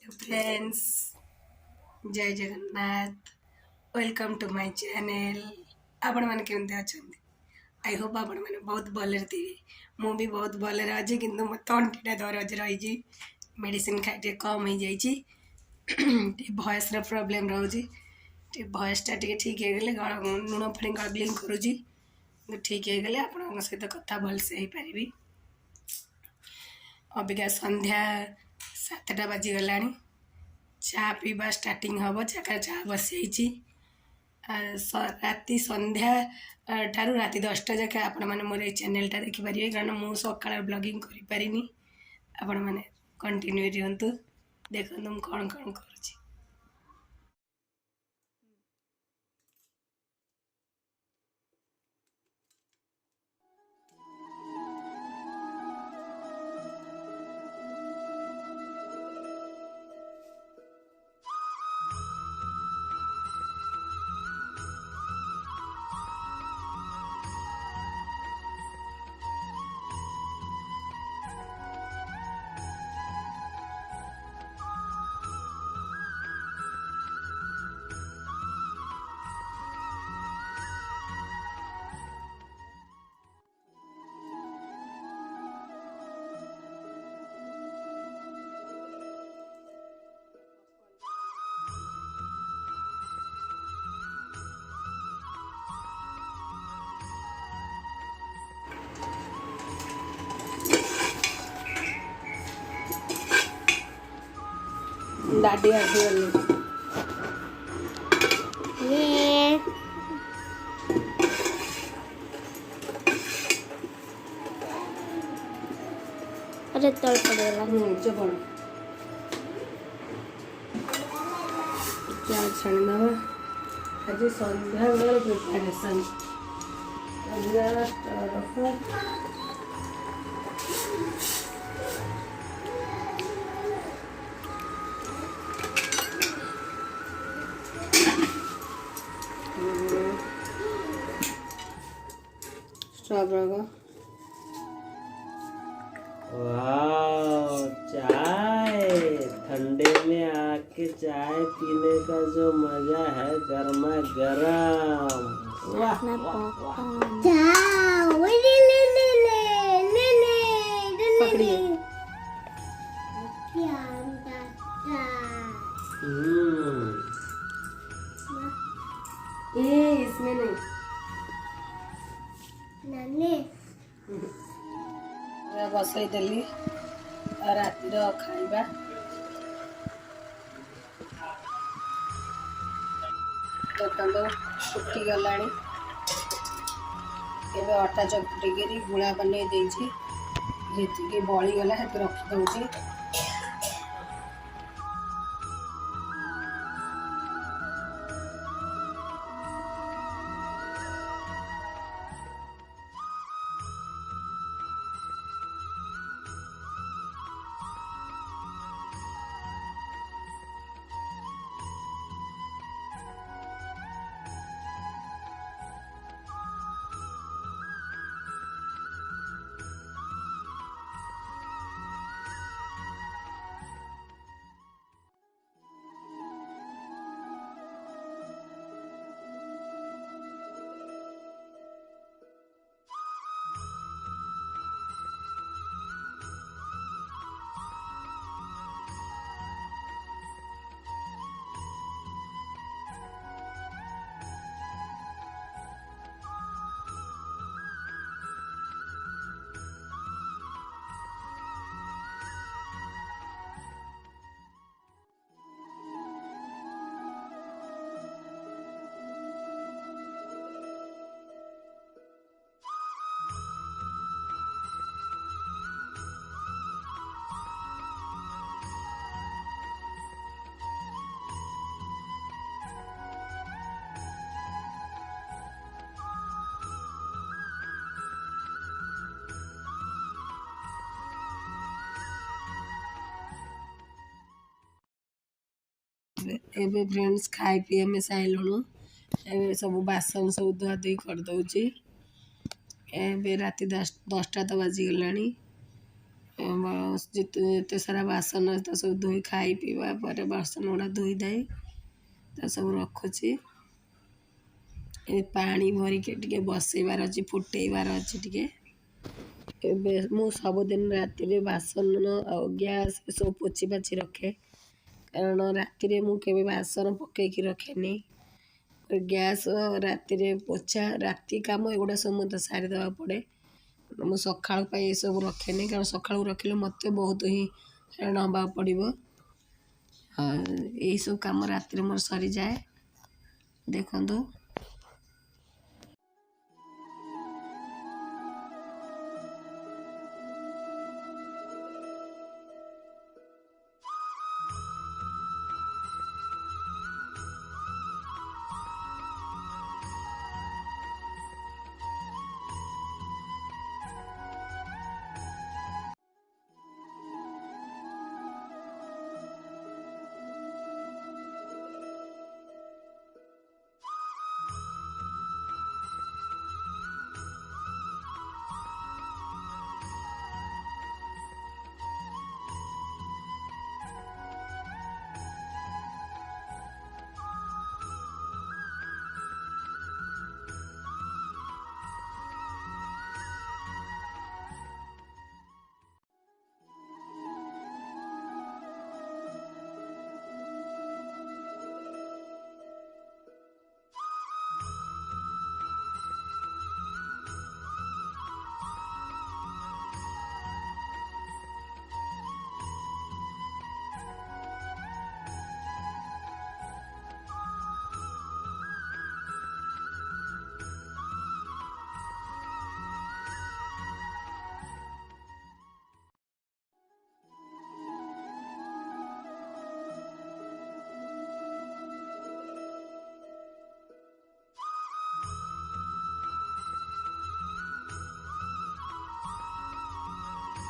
Friends, जय Jagannath. Welcome to my channel. आपण मैंने केमती अच्छा? आई होप आपण मैंने बहुत भले थे। मु भी बहुत भले अच्छी कि मो तंटीटा दरज रही मेडिसिन खाई कम हो जाए भॉइस प्रोब्लेम रोचे भॉइसटा ठीक है लुण पानी गर्गलिंग करुँची ठीक है गले आपण सहित कथा भलसे हो पारि। अबिका संध्या 7टा बाजिगला चा पीवा स्टार्टिंग हम चाका चा बसई राति संध्या ठारू राति 10टा जाके आपण मैंने मोर चैनलटा देखिपारे कारण मुझे सकाल ब्लॉगिंग करें आपण मैंने कंटिन्यू रुहतु देखो मुझे कौन कौन करुँची। दादी आसीगले अरे तल पड़ेगा चपड़ क्या छाणीदवा आज संध्या बेल प्रिपरेशन वाह, चाय ठंडे में आके चाय पीने का जो मजा है गर्मा गर्म। वाह पकड़िए ये इसमें नहीं बसई देली रातिर खाइबा देखो फुटी गला अटा चकुटिकी गुड़ा बन जी बलीगला रखीदे एबे फ्रेंड्स खाई पी आम सारूँ ए सब बासन सब धुआ धुई करदे। ए राति 10टा तो बाजिगला ଯେତେ ସାରା ବାସନ ତା ସବୁ ଧୋଇ ଖାଇ ପିଇବା ପରେ ବାସନ ଗୁଡ଼ା ଧୋଇ ଧାଇ ତା ସବୁ ରଖୁଛି। ଏ ପାଣି ଭରିକି ଟିକେ ବସେଇବାର ଅଛି, ଫୁଟେଇବାର ଅଛି ଟିକେ। ଏବେ ମୁଁ ସବୁଦିନ ରାତିରେ ବାସନ ଆଉ ଗ୍ୟାସ୍ ଏସବୁ ପୋଛି ପାଛି ରଖେ, କାରଣ ରାତିରେ ମୁଁ କେବେ ବାସନ ପକେଇକି ରଖେନି। ଗ୍ୟାସ୍ ରାତିରେ ପୋଛା ରାତି କାମ ଏଗୁଡ଼ା ସବୁ ମୋତେ ସାରିଦେବାକୁ ପଡ଼େ। ମୁଁ ସକାଳ ପାଇଁ ଏସବୁ ରଖେନି, କାରଣ ସକାଳୁ ରଖିଲେ ମୋତେ ବହୁତ ହିଁ ହଇରାଣ ହେବାକୁ ପଡ଼ିବ। ଏଇସବୁ କାମ ରାତିରେ ମୋର ସରିଯାଏ। ଦେଖନ୍ତୁ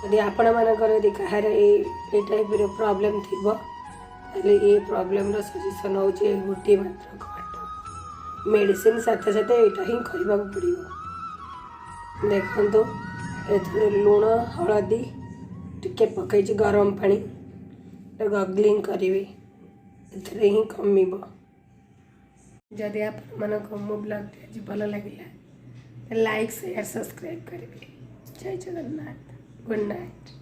ଯଦି ଆପଣମାନଙ୍କର ଯଦି କାହାର ଏଇ ଟାଇପ୍ର ପ୍ରୋବ୍ଲେମ୍ ଥିବ, ତାହେଲେ ଏ ପ୍ରୋବ୍ଲେମ୍ର ସଲ୍ୟୁସନ୍ ହେଉଛି ଗୋଟିଏ ମାତ୍ର ବାଟ। ମେଡ଼ିସିନ୍ ସାଥେ ସାଥେ ଏଇଟା ହିଁ କରିବାକୁ ପଡ଼ିବ। ଦେଖନ୍ତୁ ଏଥିରେ ଲୁଣ ହଳଦୀ ଟିକେ ପକାଇଛି, ଗରମ ପାଣି ଗଗଲିଂ କରିବି, ଏଥିରେ ହିଁ କମିବ। ଯଦି ଆପଣମାନଙ୍କୁ ମୋ ବ୍ଲଗ୍ଟି ଆଜି ଭଲ ଲାଗିଲା, ଲାଇକ୍ ସେୟାର ସବସ୍କ୍ରାଇବ୍ କରିବେ। ଜୟ ଜଗନ୍ନାଥ। Good night.